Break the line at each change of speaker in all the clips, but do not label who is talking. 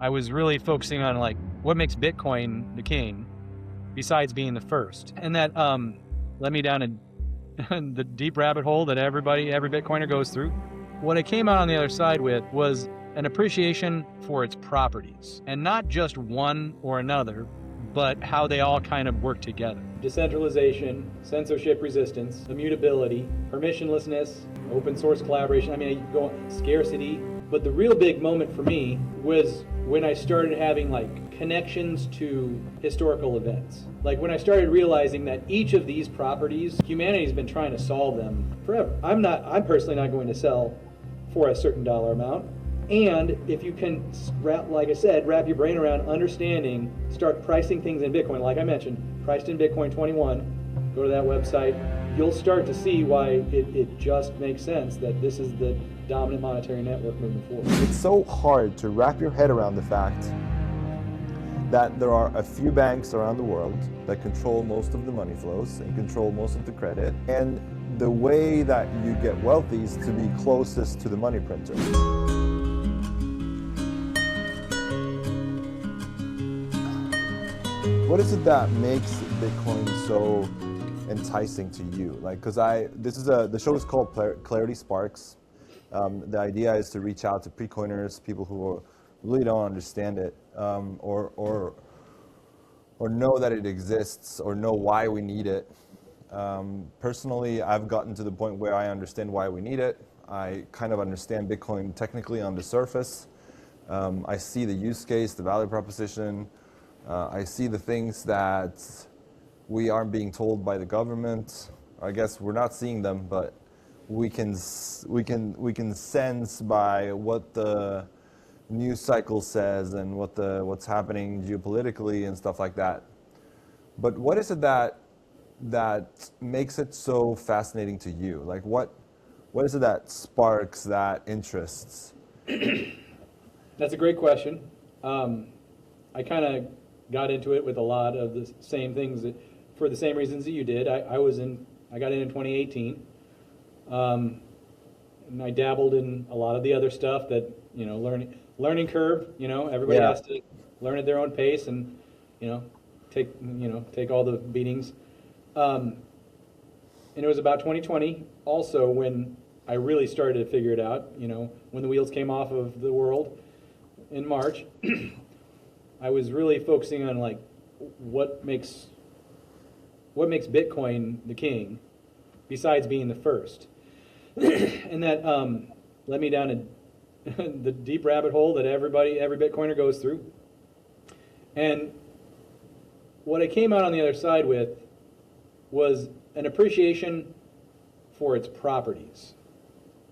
I was really focusing on like what makes Bitcoin the king besides being the first. And that led me down the deep rabbit hole that every Bitcoiner goes through. What I came out on the other side with was an appreciation for its properties, and not just one or another, but how they all kind of work together. Decentralization, censorship resistance, immutability, permissionlessness, open source collaboration. I mean, you go on, scarcity. But the real big moment for me was when I started having like connections to historical events. Like when I started realizing that each of these properties, humanity's been trying to solve them forever. I'm personally not going to sell for a certain dollar amount. And if you can, like I said, wrap your brain around understanding, start pricing things in Bitcoin, like I mentioned, priced in Bitcoin 21, go to that website, you'll start to see why it just makes sense that this is the dominant monetary network moving forward.
It's so hard to wrap your head around the fact that there are a few banks around the world that control most of the money flows and control most of the credit, and the way that you get wealthy is to be closest to the money printer. What is it that makes Bitcoin so enticing to you? Like, because the show is called Clarity Sparks. The idea is to reach out to pre-coiners, people who really don't understand it, or know that it exists, or know why we need it. Personally, I've gotten to the point where I understand why we need it. I kind of understand Bitcoin technically on the surface. I see the use case, the value proposition. I see the things that we aren't being told by the government. I guess we're not seeing them, but we can sense by what the news cycle says and what's happening geopolitically and stuff like that. But what is it that makes it so fascinating to you? Like what is it that sparks that interests?
That's a great question. I kind of got into it with a lot of the same things for the same reasons that you did. I got in 2018. And I dabbled in a lot of the other stuff that, learning curve, everybody has to learn at their own pace and, take all the beatings. And it was about 2020 also when I really started to figure it out, when the wheels came off of the world in March. I was really focusing on like what makes Bitcoin the king besides being the first. And that led me down the deep rabbit hole that every Bitcoiner goes through. And what I came out on the other side with was an appreciation for its properties.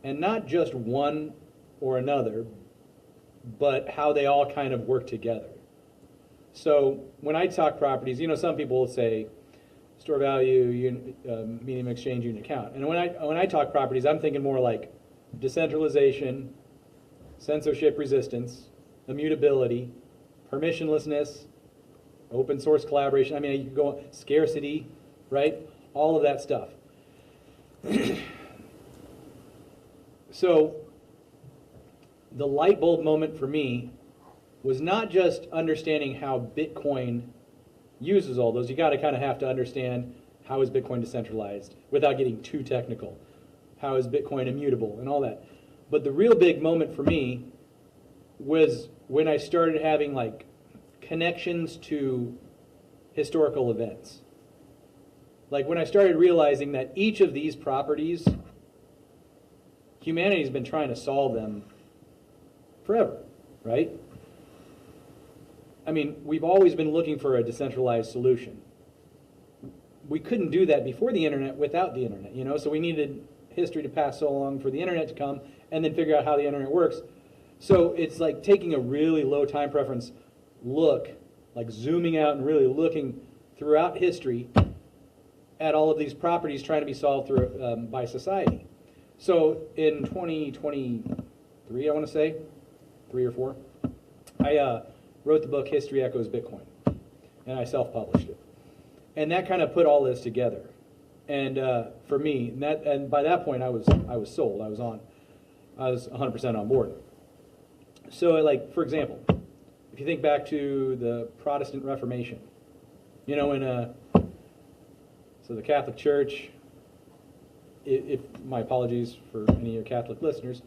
And not just one or another, but how they all kind of work together. So when I talk properties, some people will say store value, medium exchange unit count. And when I talk properties, I'm thinking more like decentralization, censorship resistance, immutability, permissionlessness, open source collaboration. I mean, you can go on, scarcity, right? All of that stuff. So the light bulb moment for me was not just understanding how Bitcoin uses all those. You got to kind of have to understand how is Bitcoin decentralized without getting too technical. How is Bitcoin immutable and all that. But the real big moment for me was when I started having like connections to historical events. Like when I started realizing that each of these properties, humanity's been trying to solve them forever, right? I mean, we've always been looking for a decentralized solution. We couldn't do that before the internet without the internet, so we needed history to pass so long for the internet to come and then figure out how the internet works. So it's like taking a really low time preference look, like zooming out and really looking throughout history at all of these properties trying to be solved through by society. So in 2023, I want to say, 3 or 4, I wrote the book History Echoes Bitcoin, and I self-published it. And that kind of put all this together. And for me, and by that point I was sold. I was 100% on board. So like, for example, if you think back to the Protestant Reformation, you know, so the Catholic Church, if my apologies for any of your Catholic listeners,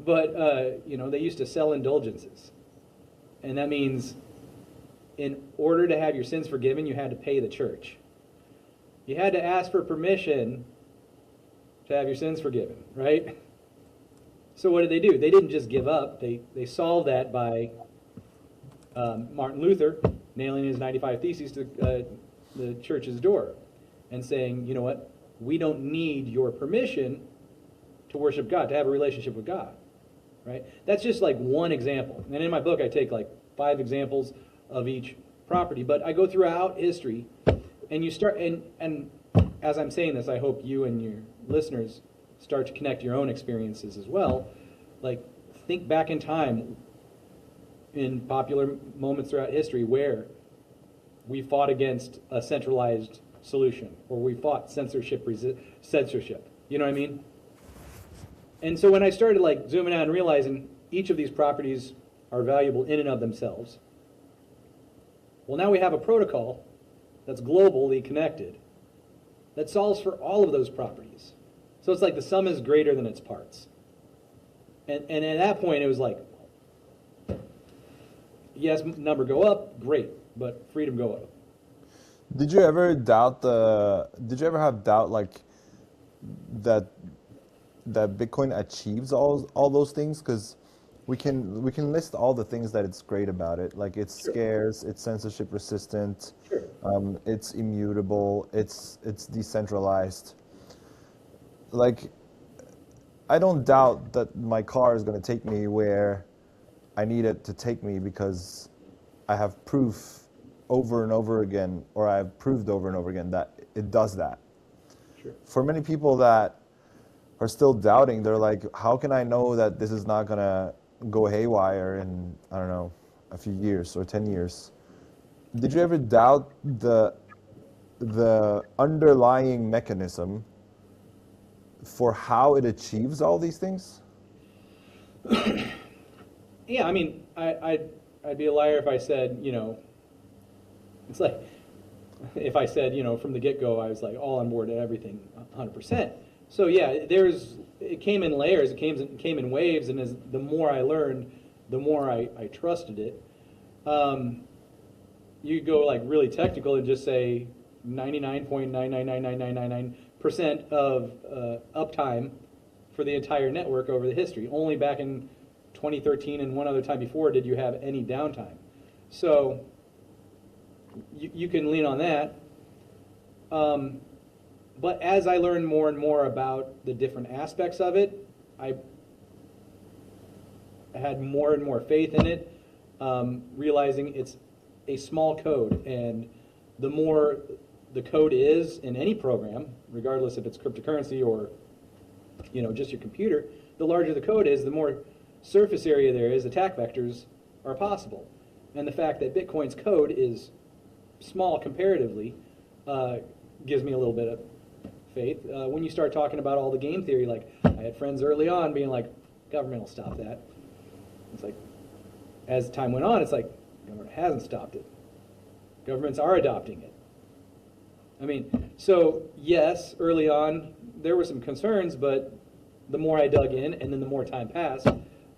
but you know, they used to sell indulgences, and that means in order to have your sins forgiven, you had to pay the church. You had to ask for permission to have your sins forgiven, right? So what did they do? They didn't just give up. They solved that by Martin Luther nailing his 95 Theses to the church's door and saying, you know what, we don't need your permission to worship God, to have a relationship with God, right? That's just like one example. And in my book, I take like 5 examples of each property, but I go throughout history, and you start, and as I'm saying this, I hope you and your listeners start to connect your own experiences as well. Like, think back in time in popular moments throughout history where we fought against a centralized solution, or we fought censorship. You know what I mean? And so when I started like zooming out and realizing each of these properties are valuable in and of themselves, well, now we have a protocol that's globally connected that solves for all of those properties. So it's like the sum is greater than its parts. And at that point, it was like, yes, number go up, great, but freedom go up.
Did you ever have doubt like that Bitcoin achieves all those things? Because we can list all the things that it's great about it. Like, it's scarce, it's censorship resistant, it's immutable, it's decentralized. Like, I don't doubt that my car is going to take me where I need it to take me, because I have proof over and over again, or I have proved over and over again that it does that.
Sure.
For many people that are still doubting, they're like, how can I know that this is not going to go haywire in, I don't know, a few years or 10 years? Did you ever doubt the underlying mechanism for how it achieves all these things?
Yeah, I mean, I'd be a liar if I said, you know, it's like, if I said, you know, from the get-go, I was like all on board to everything 100%. So yeah, it came in layers, it came in waves, and as the more I learned, the more I trusted it. You go like really technical and just say 99.9999999% of uptime for the entire network over the history. Only back in 2013 and one other time before did you have any downtime. So you can lean on that. But as I learned more and more about the different aspects of it, I had more and more faith in it, realizing it's a small code, and the more the code is in any program, regardless if it's cryptocurrency or, you know, just your computer, the larger the code is, the more surface area there is, attack vectors are possible. And the fact that Bitcoin's code is small comparatively gives me a little bit of faith. When you start talking about all the game theory, like I had friends early on being like, government will stop that. It's like, as time went on, it's like, government hasn't stopped it. Governments are adopting it. I mean, so yes, early on, there were some concerns, but the more I dug in, and then the more time passed,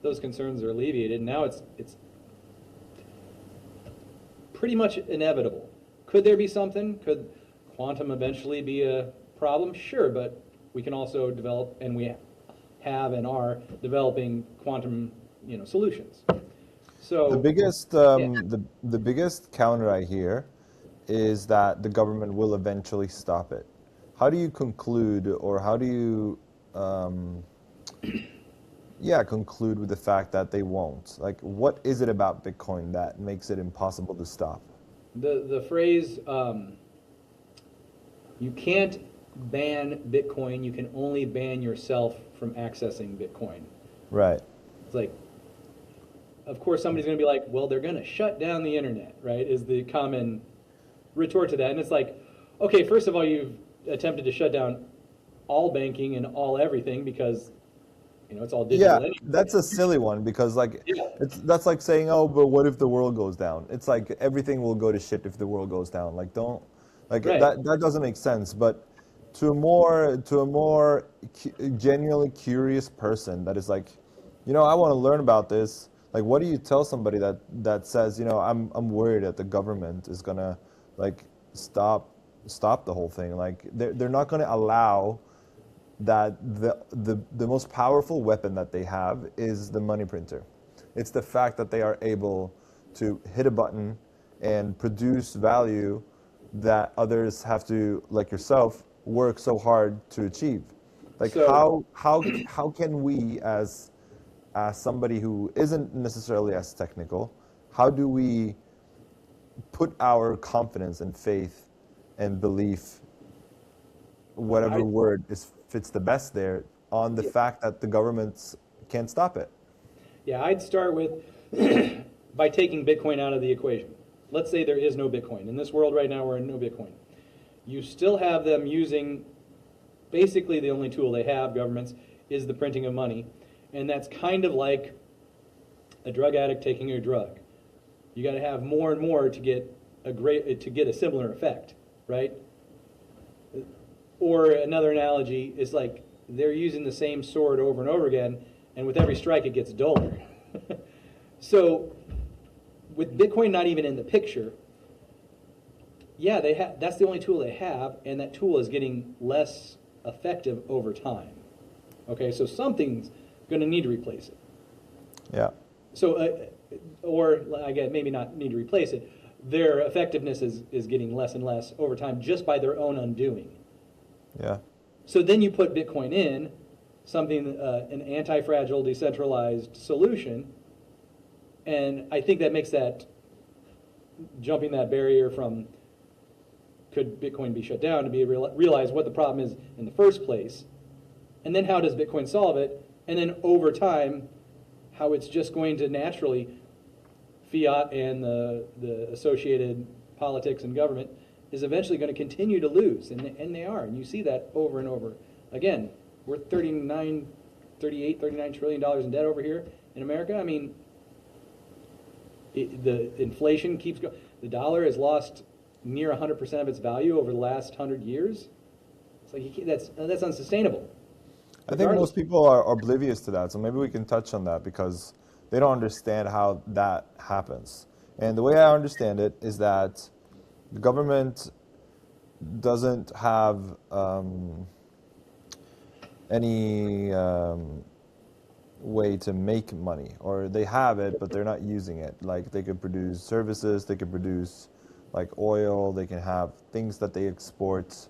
those concerns are alleviated. Now it's pretty much inevitable. Could there be something? Could quantum eventually be a problem? Sure, but we can also develop, and we have and are developing quantum, you know, solutions. So
the biggest counter I hear is that the government will eventually stop it. How do you conclude, or how do you conclude with the fact that they won't? Like, what is it about Bitcoin that makes it impossible to stop?
The phrase, you can't ban Bitcoin, you can only ban yourself from accessing Bitcoin.
Right.
It's like, of course somebody's going to be like, well, they're going to shut down the internet, right, is the common retort to that. And it's like, okay, first of all, you've attempted to shut down all banking and all everything, because It's all digital
Yeah,
anyway.
that's a silly one because like
Yeah,
that's like saying, oh, but what if the world goes down? It's like everything will go to shit if the world goes down. Like don't like
right.
that doesn't make sense. But to a more genuinely curious person that is like, I want to learn about this. Like, what do you tell somebody that says, I'm worried that the government is gonna like stop the whole thing. Like they're not gonna allow that the most powerful weapon that they have is the money printer. It's the fact that they are able to hit a button and produce value that others have to, like yourself, work so hard to achieve. Like
So
how can we as somebody who isn't necessarily as technical, how do we put our confidence and faith and belief, whatever
I,
word fits the best there, on the fact that the governments can't stop it?
yeah, I'd start with by taking Bitcoin out of the equation. Let's say there is no Bitcoin. In this world right now, we're in no Bitcoin. You still have them using basically the only tool they have, governments, is the printing of money. And that's kind of like a drug addict taking a drug. You got to have more and more to get a similar effect, right? Or another analogy is like they're using the same sword over and over again, and with every strike it gets duller. So with Bitcoin not even in the picture, yeah, that's the only tool they have, and that tool is getting less effective over time. Okay, so something's going to need to replace it.
Yeah.
So, or again, maybe not need to replace it. Their effectiveness is getting less and less over time just by their own undoing.
Yeah.
So then you put Bitcoin in, something, an anti-fragile, decentralized solution, and I think that makes that, jumping that barrier from could Bitcoin be shut down to be realize what the problem is in the first place, and then how does Bitcoin solve it, and then over time, how it's just going to naturally, fiat and the associated politics and government is eventually going to continue to lose, and they are, and you see that over and over. Again, we're 39 trillion dollars in debt over here in America. I mean, the inflation keeps going. The dollar has lost near 100% of its value over the last 100 years. It's like that's unsustainable.
I think most people are oblivious to that, so maybe we can touch on that because they don't understand how that happens. And the way I understand it is that the government doesn't have any way to make money, or they have it, but they're not using it. Like they could produce services, they could produce like oil, they can have things that they export.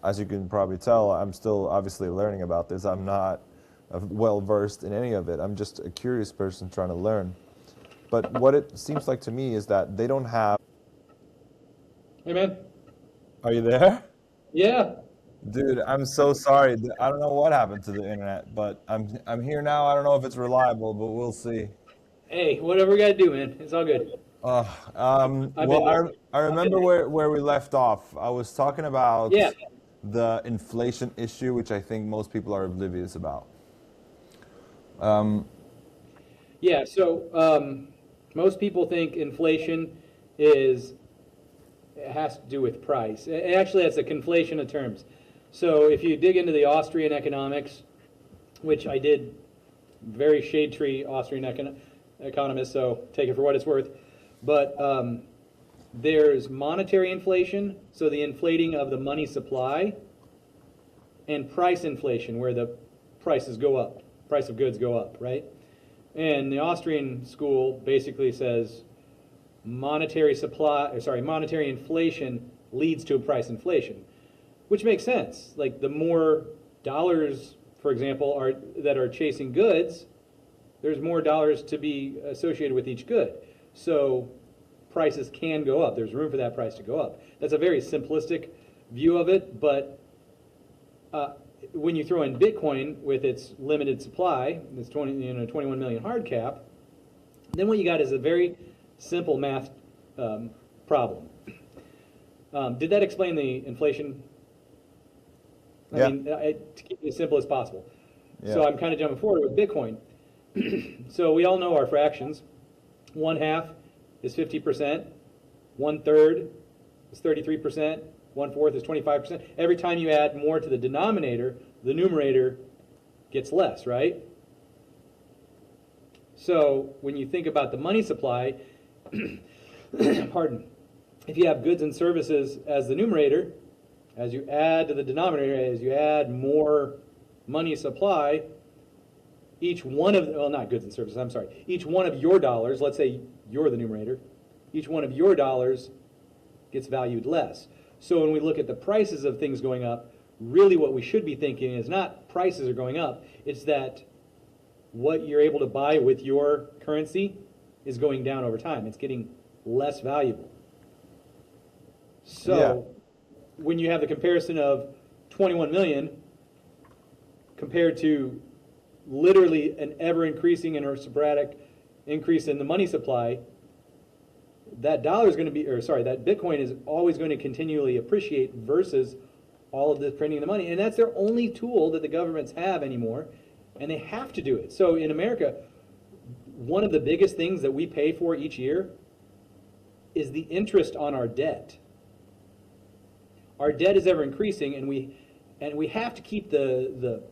As you can probably tell, I'm still obviously learning about this. I'm not well versed in any of it. I'm just a curious person trying to learn. But what it seems like to me is that they don't have.
Hey, man.
Are you there?
Yeah.
Dude, I'm so sorry. I don't know what happened to the internet, but I'm here now. I don't know if it's reliable, but we'll see.
Hey, whatever we got to do, man. It's all good. I've
Well,
been there.
I remember where we left off. I was talking about
Yeah.
the inflation issue, which I think most people are oblivious about.
Yeah. So most people think inflation it has to do with price. Actually, that's a conflation of terms. So if you dig into the Austrian economics, which I did, very shade tree Austrian economist, so take it for what it's worth. But there's monetary inflation, so the inflating of the money supply, and price inflation, where the prices go up, price of goods go up, right? And the Austrian school basically says monetary inflation leads to a price inflation, which makes sense. Like the more dollars, for example, that are chasing goods, there's more dollars to be associated with each good. So prices can go up. There's room for that price to go up. That's a very simplistic view of it, but when you throw in Bitcoin with its limited supply, this 21 million hard cap, then what you got is a very simple math problem. Did that explain the inflation? I
Yeah.
mean, to keep it as simple as possible. So I'm kind of jumping forward with Bitcoin. So we all know our fractions. 1/2 is 50%, 1/3 is 33%, 1/4 is 25%. Every time you add more to the denominator, the numerator gets less, right? So when you think about the money supply, pardon, if you have goods and services as the numerator, as you add to the denominator, as you add more money supply, each one of, well, not goods and services, I'm sorry, each one of your dollars, let's say you're the numerator, each one of your dollars gets valued less. So when we look at the prices of things going up, really what we should be thinking is not prices are going up, it's that what you're able to buy with your currency is going down over time. It's getting less valuable. So when you have the comparison of 21 million compared to literally an ever-increasing and or sporadic increase in the money supply, that dollar is going to be, or sorry, that Bitcoin is always going to continually appreciate versus all of this printing the money. And that's their only tool that the governments have anymore, and they have to do it. So in America, one of the biggest things that we pay for each year is the interest on our debt. Our debt is ever increasing, and we have to keep the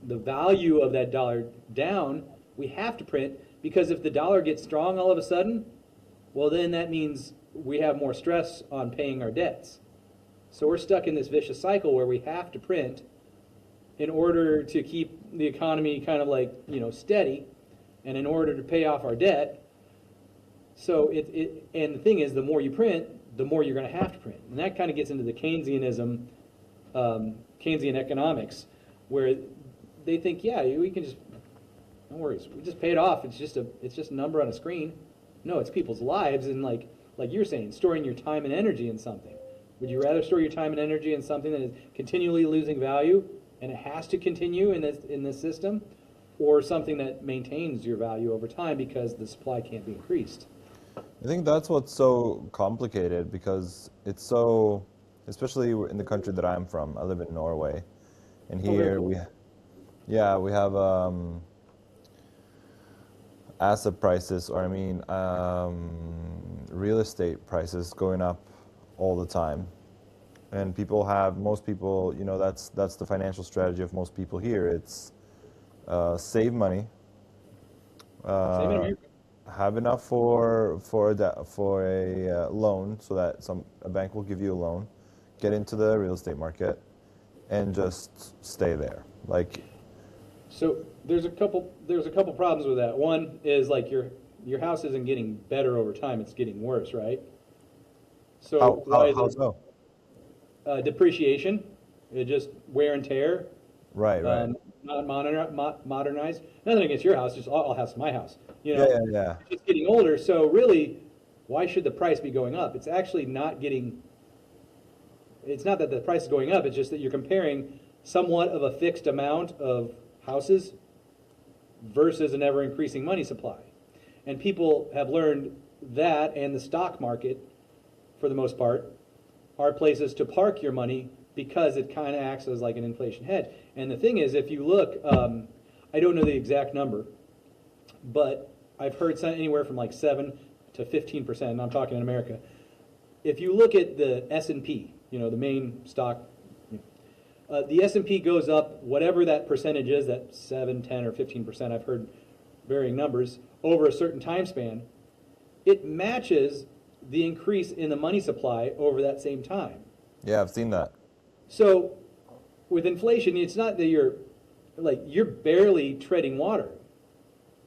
value of that dollar down. We have to print, because if the dollar gets strong all of a sudden, well, then that means we have more stress on paying our debts. So we're stuck in this vicious cycle where we have to print in order to keep the economy kind of like, steady, and in order to pay off our debt. So and the thing is, the more you print, the more you're going to have to print. And that kind of gets into the Keynesianism, Keynesian economics, where they think, yeah, we can just, no worries, we just pay it off. It's just a number on a screen. No, it's people's lives, and like you're saying, storing your time and energy in something. Would you rather store your time and energy in something that is continually losing value and it has to continue in this system, or something that maintains your value over time because the supply can't be increased?
I think that's what's so complicated, because it's so, especially in the country that I'm from. I live in Norway, and here we have asset prices, or real estate prices going up all the time, and most people, that's the financial strategy of most people here. It's save money, have enough for a loan, so that a bank will give you a loan, get into the real estate market, and just stay there.
So there's a couple problems with that. One is like your house isn't getting better over time; it's getting worse, right? So
how so?
Depreciation, just wear and tear.
Right.
Not modernized. Nothing against your house, just all house, my house.
Yeah.
It's getting older, so really, why should the price be going up? It's actually not getting. It's not that the price is going up. It's just that you're comparing somewhat of a fixed amount of houses versus an ever-increasing money supply. And people have learned that, and the stock market, for the most part, are places to park your money, because it kind of acts as like an inflation hedge. And the thing is, if you look, I don't know the exact number, but I've heard anywhere from like 7 to 15%, and I'm talking in America. If you look at the S&P, the main stock, the S&P goes up, whatever that percentage is, that 7, 10, or 15%, I've heard varying numbers, over a certain time span, it matches the increase in the money supply over that same time.
Yeah, I've seen that.
So with inflation, it's not that you're barely treading water.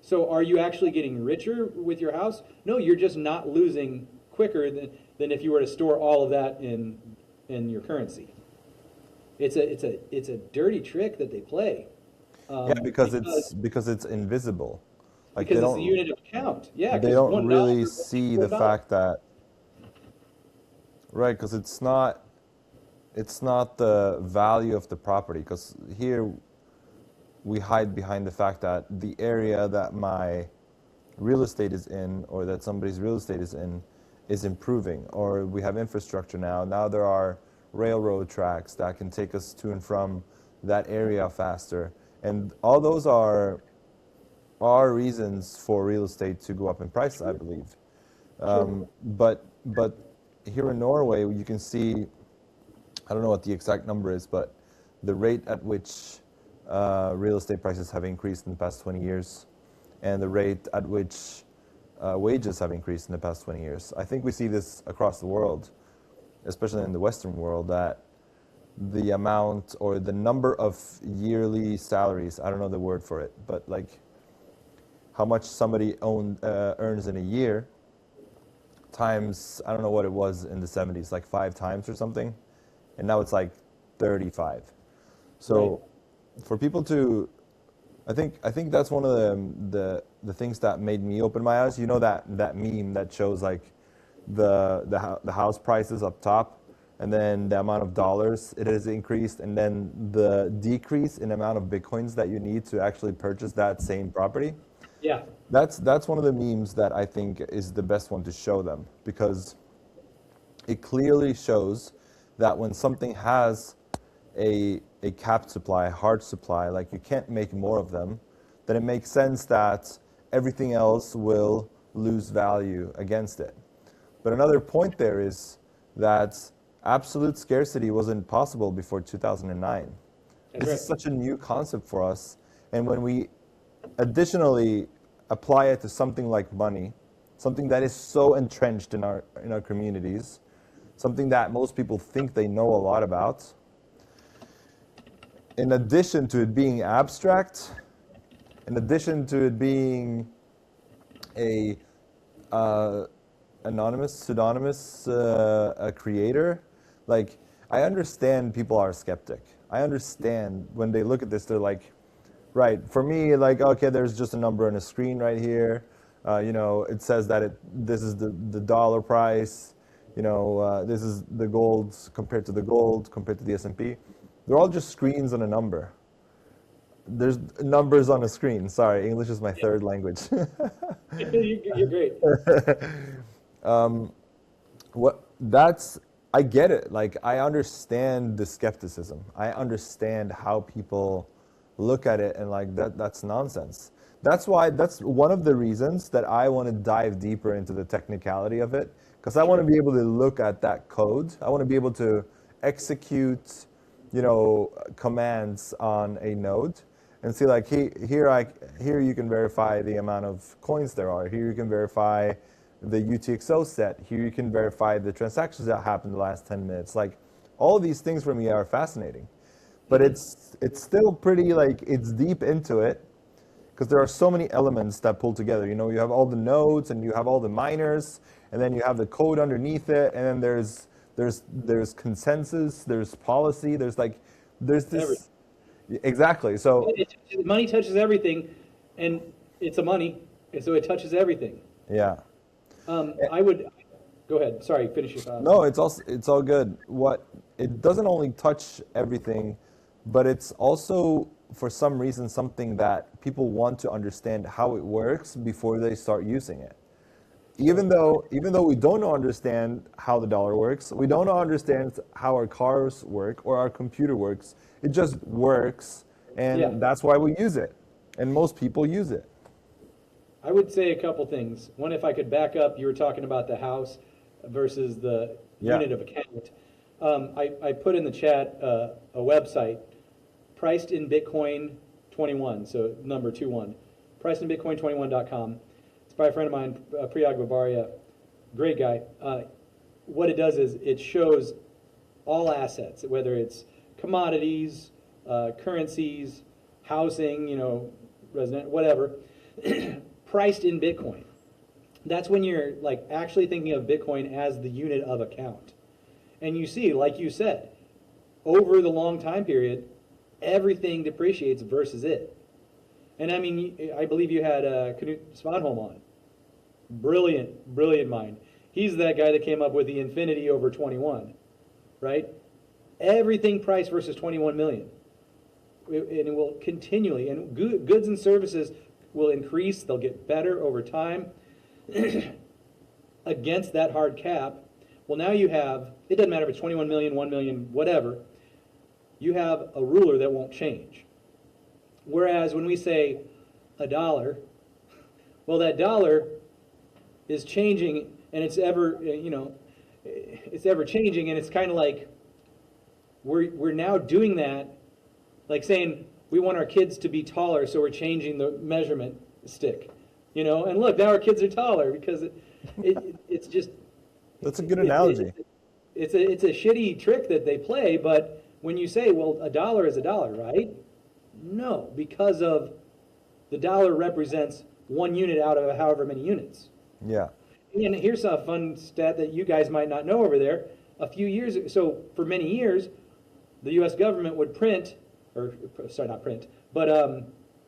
So are you actually getting richer with your house? No, you're just not losing quicker than if you were to store all of that in your currency. It's a dirty trick that they play.
Because it's invisible.
Because it's a unit of account. Yeah,
they don't really see the fact that, right? Because it's not the value of the property. Because here we hide behind the fact that the area that my real estate is in, or that somebody's real estate is in, is improving, or we have infrastructure now. Now there are railroad tracks that can take us to and from that area faster, And all those are reasons for real estate to go up in price, I believe. But here in Norway, you can see, I don't know what the exact number is, but the rate at which real estate prices have increased in the past 20 years and the rate at which wages have increased in the past 20 years. I think we see this across the world, especially in the Western world, that the amount or the number of yearly salaries, I don't know the word for it, but like how much somebody earns in a year times, I don't know what it was in the 70s, like 5 times or something. And now it's like 35. So for people to, I think that's one of the things that made me open my eyes. You know that meme that shows like the house prices up top, and then the amount of dollars it has increased, and then the decrease in amount of bitcoins that you need to actually purchase that same property.
Yeah.
That's one of the memes that I think is the best one to show them, because it clearly shows that when something has a capped supply, hard supply, like you can't make more of them, then it makes sense that everything else will lose value against it. But another point there is that absolute scarcity wasn't possible before 2009. This is such a new concept for us. And when we additionally apply it to something like money, something that is so entrenched in our communities, something that most people think they know a lot about, in addition to it being abstract, in addition to it being a pseudonymous creator, like, I understand people are skeptic. I understand when they look at this, they're like, right, for me, like, okay, there's just a number on a screen right here. It says that this is the dollar price. This is the gold compared to the S&P. They're all just screens on a number. There's numbers on a screen. Sorry, English is my third language.
You're great.
I get it. Like, I understand the skepticism. I understand how people look at it and like that's nonsense. That's one of the reasons that I want to dive deeper into the technicality of it, because I want to be able to look at that code. I want to be able to execute, commands on a node and see like here you can verify the amount of coins there are. Here you can verify the UTXO set. Here you can verify the transactions that happened in the last 10 minutes. Like, all of these things for me are fascinating. But it's still pretty, like, it's deep into it, because there are so many elements that pull together. You have all the nodes, and you have all the miners, and then you have the code underneath it, and then there's consensus, there's policy, there's this.
Everything.
Exactly. So
money touches everything, and it's a money, and so it touches everything.
Yeah.
I would go ahead. Sorry, finish your thought.
No, it's all good. It doesn't only touch everything, but it's also, for some reason, something that people want to understand how it works before they start using it. Even though we don't understand how the dollar works, we don't understand how our cars work or our computer works. It just works, and that's why we use it. And most people use it.
I would say a couple things. One, if I could back up, you were talking about the house versus the unit of account. I put in the chat a website, priced in Bitcoin 21, so number 21, pricedinbitcoin21.com. It's by a friend of mine, Priyag Babaria, great guy. What it does is it shows all assets, whether it's commodities, currencies, housing, resident, whatever, priced in Bitcoin. That's when you're like actually thinking of Bitcoin as the unit of account. And you see, like you said, over the long time period, everything depreciates versus it. And I mean, I believe you had Knut Svanholm on. Brilliant mind. He's that guy that came up with the infinity over 21, right? Everything priced versus 21 million. And it will continually, and goods and services will increase, they'll get better over time against that hard cap. Well, now you have, it doesn't matter if it's 21 million, 1 million, whatever, you have a ruler that won't change. Whereas when we say a dollar, well, that dollar is changing, and it's ever changing, and it's kind of like we're now doing that, like saying we want our kids to be taller, so we're changing the measurement stick, and look, now our kids are taller because it's just.
That's a good analogy.
It's a shitty trick that they play, but when you say, well, a dollar is a dollar, right? No, because of the dollar represents 1 unit out of however many units.
Yeah.
And here's a fun stat that you guys might not know over there. So for many years, the U.S. government would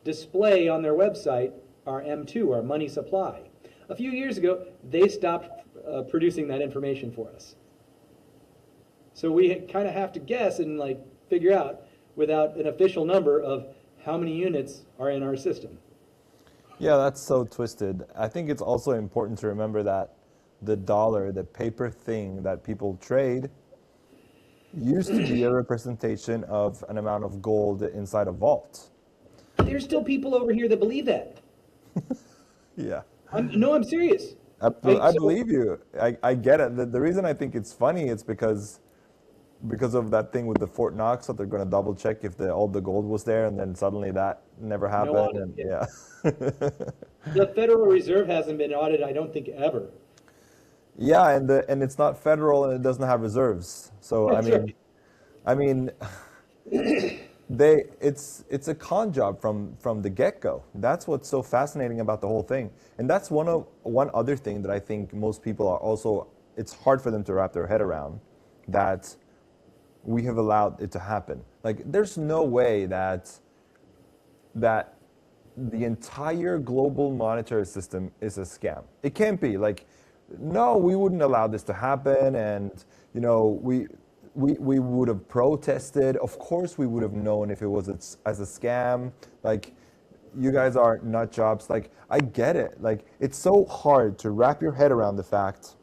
display on their website our M2, our money supply. A few years ago, they stopped producing that information for us. So we kind of have to guess and figure out without an official number of how many units are in our system.
Yeah, that's so twisted. I think it's also important to remember that the dollar, the paper thing that people trade, used to be a representation of an amount of gold inside a vault.
There's still people over here that believe that.
Yeah.
I'm serious.
I believe you. I get it. The reason I think it's funny is because of that thing with the Fort Knox, that they're going to double check if all the gold was there, and then suddenly that never happened.
No,
and yeah.
The Federal Reserve hasn't been audited, I don't think, ever.
Yeah, and it's not federal, and it doesn't have reserves. So
That's right.
I mean, it's a con job from the get-go. That's what's so fascinating about the whole thing. And that's one other thing that I think most people are also, it's hard for them to wrap their head around, that we have allowed it to happen. Like, there's no way that the entire global monetary system is a scam. It can't be. Like, no, we wouldn't allow this to happen, and we would have protested. Of course we would have known if it was as a scam. Like, you guys are nut jobs. Like, I get it. Like, it's so hard to wrap your head around the fact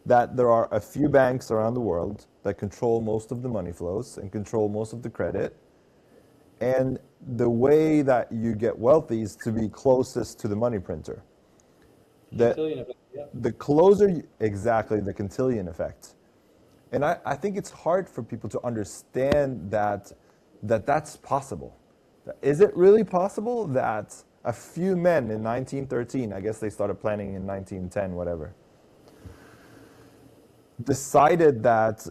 that there are a few banks around the world that control most of the money flows and control most of the credit. And the way that you get wealthy is to be closest to the money printer. The closer, exactly, the Cantillon effect. And I think it's hard for people to understand that's possible. Is it really possible that a few men in 1913, I guess they started planning in 1910, whatever, decided that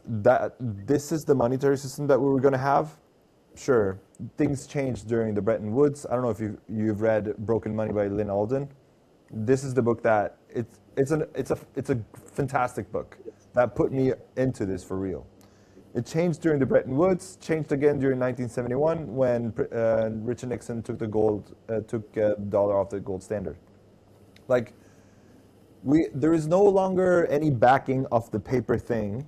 this is the monetary system that we were going to have? Sure, things changed during the Bretton Woods. I don't know if you've read Broken Money by Lynn Alden. This is the book that it's a fantastic book that put me into this for real. It changed during the Bretton Woods, changed again during 1971 when Richard Nixon took the dollar off the gold standard. Like, there is no longer any backing of the paper thing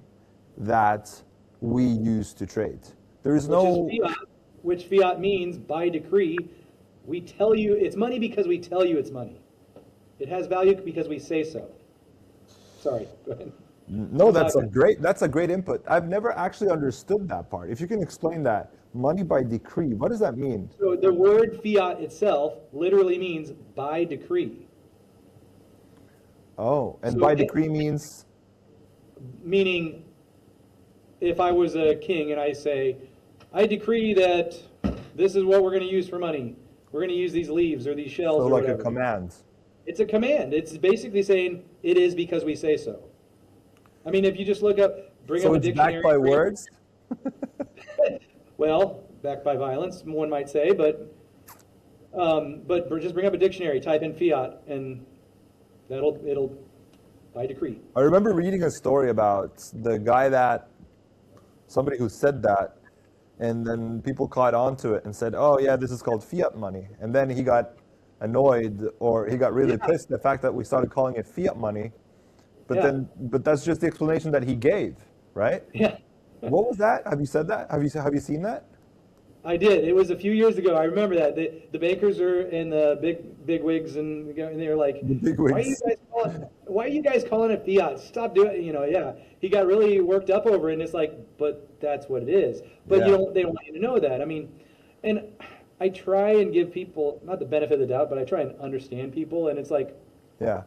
that we use to trade. There is
which fiat means by decree. We tell you it's money because we tell you it's money. It has value because we say so. Sorry, go ahead.
No, that's a great input. I've never actually understood that part. If you can explain that, money by decree, what does that mean?
So the word fiat itself literally means by decree.
Oh, and so by decree means?
Meaning, if I was a king and I say, I decree that this is what we're going to use for money. We're going to use these leaves or these shells.
So
or
like
whatever.
A command.
It's a command. It's basically saying it is because we say so. I mean, if you just bring up a dictionary.
So it's backed by words?
Well, backed by violence, one might say, but just bring up a dictionary, type in fiat, and it'll by decree.
I remember reading a story about the guy somebody who said that, and then people caught on to it and said, oh yeah, this is called fiat money. And then he got annoyed, or he got really pissed at the fact that we started calling it fiat money. But that's just the explanation that he gave, right?
Yeah.
What was that? Have you said that? Have you seen that?
I did. It was a few years ago. I remember that. The bankers are and the big wigs, and they were like, why are you guys calling it fiat? Stop doing it. Yeah. He got really worked up over it, and it's like, but that's what it is. But they don't want you to know that. I mean, and I try and give people, not the benefit of the doubt, but I try and understand people. And it's like,
Yeah.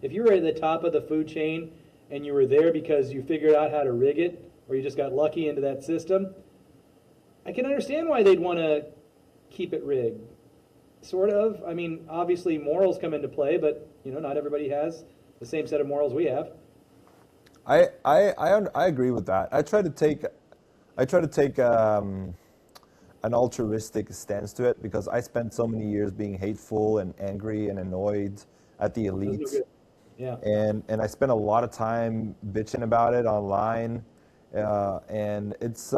if you were at the top of the food chain and you were there because you figured out how to rig it, or you just got lucky into that system, I can understand why they'd want to keep it rigged. Sort of. I mean, obviously morals come into play, but not everybody has the same set of morals we have.
I agree with that. I try to take an altruistic stance to it because I spent so many years being hateful and angry and annoyed at the elite.
Yeah.
And I spent a lot of time bitching about it online. And it's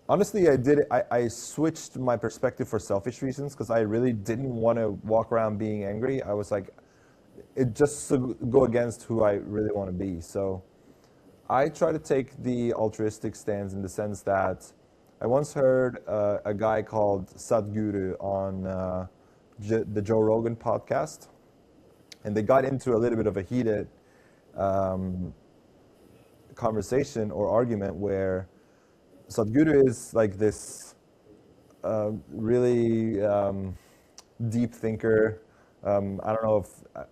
honestly, I switched my perspective for selfish reasons because I really didn't want to walk around being angry. I was like, it just go against who I really want to be. So I try to take the altruistic stance in the sense that I once heard a guy called Sadhguru on the Joe Rogan podcast, and they got into a little bit of a heated conversation or argument where Sadhguru is like this really deep thinker. I don't know if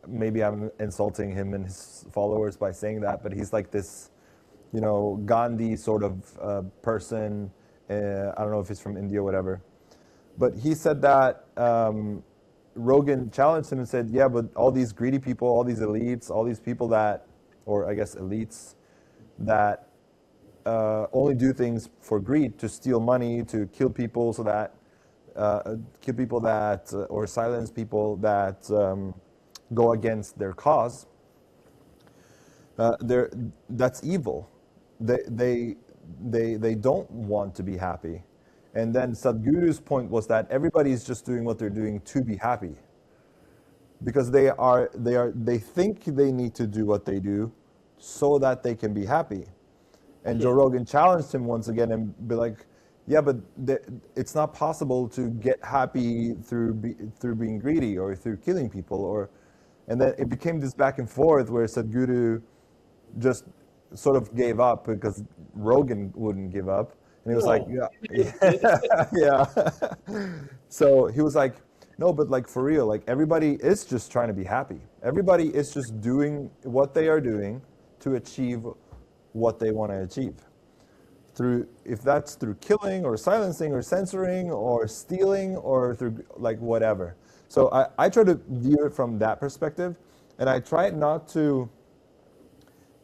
maybe I'm insulting him and his followers by saying that, but he's like this, Gandhi sort of person. I don't know if he's from India or whatever. But he said that Rogan challenged him and said, yeah, but all these greedy people, all these elites, all these people that, or I guess elites, that only do things for greed, to steal money, to kill people so that, or silence people that go against their cause, that's evil. They don't want to be happy. And then Sadhguru's point was that everybody's just doing what they're doing to be happy. Because they think they need to do what they do so that they can be happy. And Joe Rogan challenged him once again and be like, yeah, but it's not possible to get happy through being greedy or through killing people. And then it became this back and forth where Sadhguru just sort of gave up because Rogan wouldn't give up. And he was like, yeah. So he was like, no, but like for real, like everybody is just trying to be happy. Everybody is just doing what they are doing to achieve what they want to achieve. If that's through killing or silencing or censoring or stealing or through like whatever. So I try to view it from that perspective, and I try not to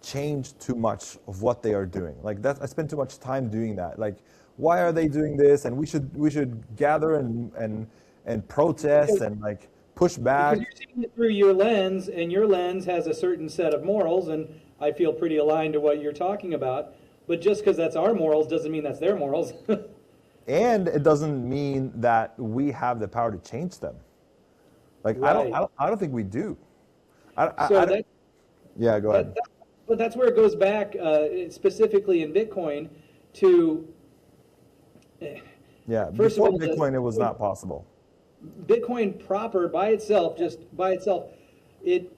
change too much of what they are doing. Like that, I spend too much time doing that. Like, why are they doing this? And we should gather and protest and like push back.
Because you're seeing it through your lens, and your lens has a certain set of morals, and I feel pretty aligned to what you're talking about. But just because that's our morals doesn't mean that's their morals.
And it doesn't mean that we have the power to change them. Like
right.
I don't think we do. Yeah, go ahead.
But that's where it goes back, specifically in Bitcoin, to.
Yeah, before Bitcoin, it was not possible.
Bitcoin proper by itself, it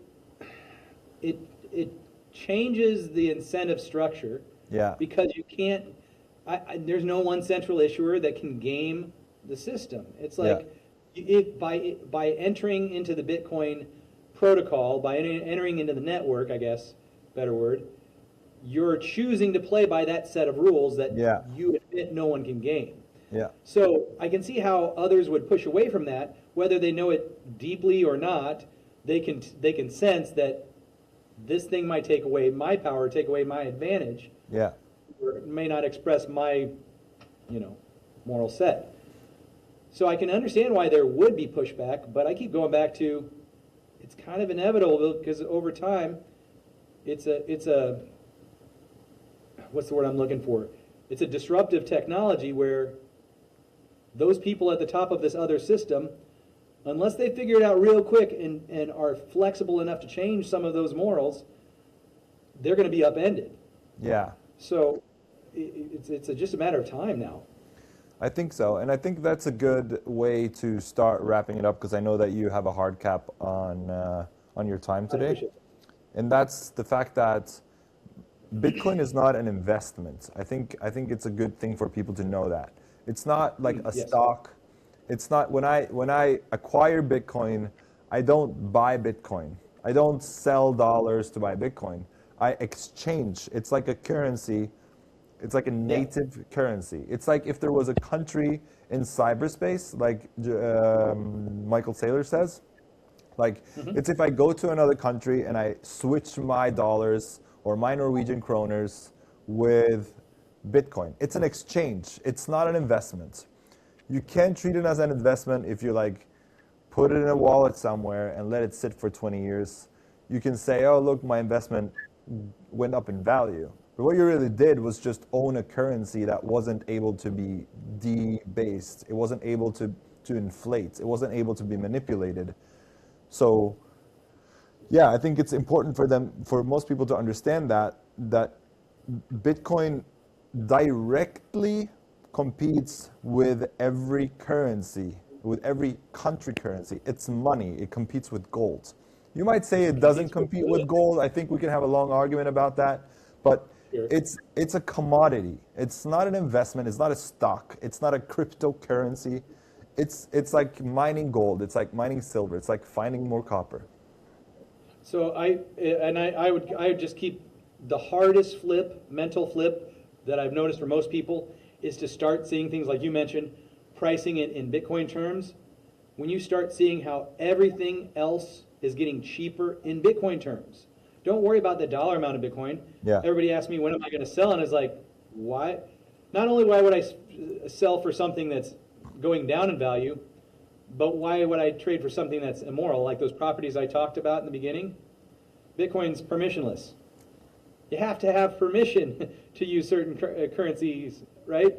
changes the incentive structure.
Yeah.
Because you can't. There's no one central issuer that can game the system. It's like by entering into the Bitcoin protocol, by entering into the network, I guess, better word, you're choosing to play by that set of rules that you admit no one can game.
Yeah.
So I can see how others would push away from that, whether they know it deeply or not. They can sense that this thing might take away my power, take away my advantage.
Yeah.
Or it may not express my, moral set. So I can understand why there would be pushback, but I keep going back to, it's kind of inevitable because over time, it's a what's the word I'm looking for? It's a disruptive technology where those people at the top of this other system, unless they figure it out real quick and are flexible enough to change some of those morals, they're going to be upended.
Yeah.
So it's just a matter of time now.
I think so, and I think that's a good way to start wrapping it up because I know that you have a hard cap on your time today, and that's the fact that Bitcoin is not an investment. I think it's a good thing for people to know that it's not like a stock It's not when I acquire Bitcoin, I don't buy Bitcoin. I don't sell dollars to buy Bitcoin. I exchange. It's like a currency. It's like a native currency. It's like if there was a country in cyberspace, like Michael Saylor says, like it's if I go to another country and I switch my dollars or my Norwegian kroners with Bitcoin. It's an exchange. It's not an investment. You can't treat it as an investment if you like put it in a wallet somewhere and let it sit for 20 years. You can say, oh, look, my investment went up in value. But what you really did was just own a currency that wasn't able to be debased. It wasn't able to inflate. It wasn't able to be manipulated. So, yeah, I think it's important for most people to understand that Bitcoin directly competes with every currency, with every country currency. It's money. It competes with gold. You might say it doesn't compete with gold. I think we can have a long argument about that. But it's a commodity. It's not an investment. It's not a stock. It's not a cryptocurrency. It's like mining gold. It's like mining silver. It's like finding more copper.
So I would just keep the hardest mental flip that I've noticed for most people is to start seeing things like you mentioned, pricing it in Bitcoin terms. When you start seeing how everything else is getting cheaper in Bitcoin terms, don't worry about the dollar amount of Bitcoin.
Yeah.
Everybody asks me, when am I going to sell? And it's like, why? Not only why would I sell for something that's going down in value, but why would I trade for something that's immoral, like those properties I talked about in the beginning? Bitcoin's permissionless. You have to have permission to use certain currencies, right?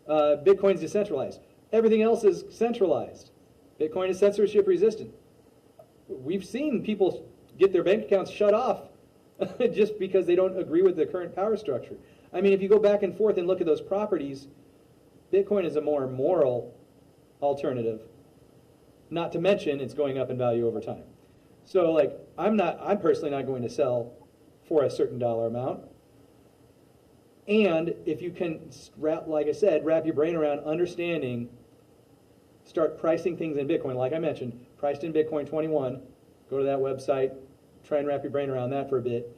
Bitcoin's decentralized. Everything else is centralized. Bitcoin is censorship resistant. We've seen people get their bank accounts shut off just because they don't agree with the current power structure. I mean, if you go back and forth and look at those properties, Bitcoin is a more moral alternative. Not to mention it's going up in value over time. So like, I'm personally not going to sell for a certain dollar amount. And if you can, like I said, wrap your brain around understanding, start pricing things in Bitcoin, like I mentioned, priced in Bitcoin 21, go to that website, try and wrap your brain around that for a bit.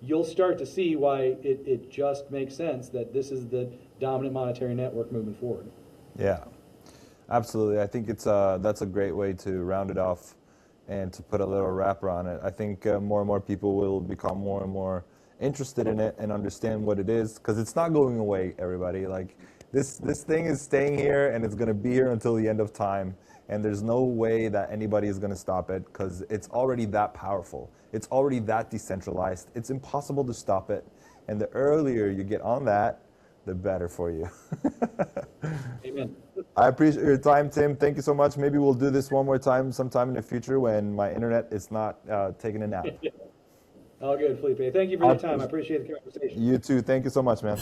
You'll start to see why it just makes sense that this is the dominant monetary network moving forward.
Yeah, absolutely. I think that's a great way to round it off and to put a little wrapper on it. I think more and more people will become more and more interested in it and understand what it is, because it's not going away, everybody. Like this thing is staying here and it's going to be here until the end of time, and there's no way that anybody is going to stop it, because it's already that powerful. It's already that decentralized. It's impossible to stop it, and the earlier you get on that, the better for you.
Amen.
I appreciate your time, Tim. Thank you so much. Maybe we'll do this one more time sometime in the future when my internet is not taking a nap.
All good, Felipe. Thank you for your time. I appreciate the conversation.
You too. Thank you so much, man.